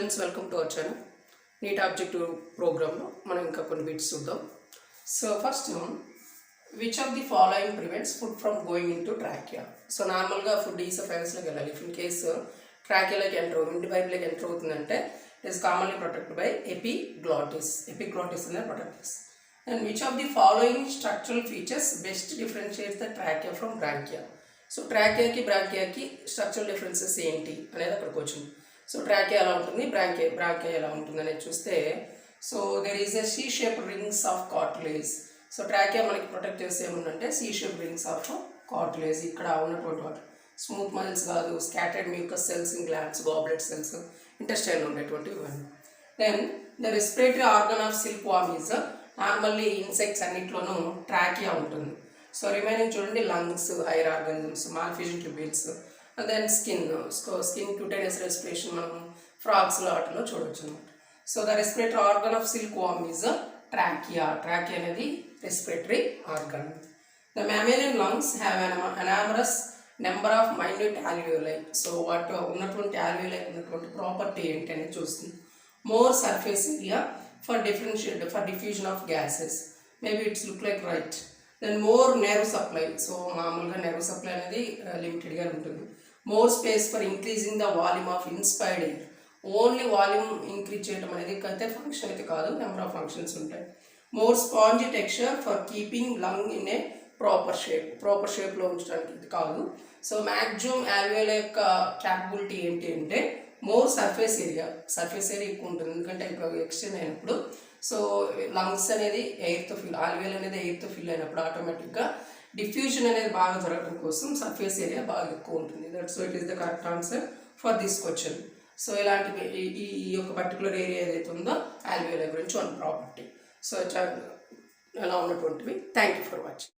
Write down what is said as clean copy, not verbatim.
students, welcome to our channel. Neet objective program lo మనం ఇంకా కొన్ని బిట్స్ చూద్దాం. So first which of the following prevents food from going into trachea? So normal గా food oesophagus లోకి వెళ్ళాలి. If in case trachea లోకి enter అవుతుంది, pipe లోకి ఎంటర్ అవుతుందంటే it is commonly protected by epiglottis అనేది ప్రొటెక్టెస్. And which of the following structural features best differentiates the trachea from branchia? So ట్రాకియాకి బ్రాంకియాకి స్ట్రక్చరల్ డిఫరెన్సెస్ ఏంటి అనేది అక్కడికి వచ్చింది. సో ట్రాకియా ఎలా ఉంటుంది, బ్రాంకియా ఎలా ఉంటుంది అనేది చూస్తే, so there is a C shape rings of cartilage. So trachea మనకి ప్రొటెక్ట్ చేస్తే ఏముందంటే C shape rings of cartilage, ఇక్కడ ఉన్నటువంటి వాటి స్మూత్ మజిల్స్ కాదు, scattered mucus cells in glands, goblet cells, intestine ఉండేటువంటివి ఇవన్నీ. Then the respiratory organ of silk worm is, normally insects అన్నింటిలోనూ ట్రాకియా ఉంటుంది. సో రిమైనింగ్ చూడండి lungs, higher organisms, Malpighian tubules, and then skin cutaneous respiration మనం ఫ్రాగ్స్లో వాటిలో చూడవచ్చు అనమాట. So the respiratory organ of silk worm is trachea అనేది respiratory organ. The mammalian lungs have enormous number of minute alveoli. So వాటి ఉన్నటువంటి alveoli ఉన్నటువంటి property ఏంటి అనేది చూస్తుంది. More surface area for diffusion of gases. Maybe it's look like right. Then more nerve supply. So మామూలుగా nerve supply అనేది లిమిటెడ్గా ఉంటుంది. More space for increasing the volume of inspired air. Only volume increase చేయడం అనేది అయితే function అయితే కాదు, number of functions ఉంటాయి. More spongy texture for keeping lung in a proper షేప్లో ఉంచడానికి ఇది కాదు. సో మ్యాక్సిమం ఆల్వియోల యొక్క క్యాపబిలిటీ ఏంటి అంటే మోర్ సర్ఫేస్ ఏరియా ఎక్కువ ఉంటుంది. ఎందుకంటే ఇప్పుడు ఎక్స్టెండ్ అయినప్పుడు సో లంగ్స్ అనేది ఎయిర్తో ఫిల్, ఆల్వియోల్ అనేది ఎయిర్తో ఫిల్ అయినప్పుడు ఆటోమేటిక్గా డిఫ్యూజన్ అనేది బాగా జరగడం కోసం సర్ఫేస్ ఏరియా బాగా ఎక్కువ ఉంటుంది. That's it is the correct answer for this question. So ఇలాంటివి ఈ యొక్క పర్టికులర్ ఏరియా ఏదైతే ఉందో ఆల్వియోల గురించి వన్ ప్రాపర్టీ. సో ఎలా ఉన్నటువంటివి. Thank you for watching.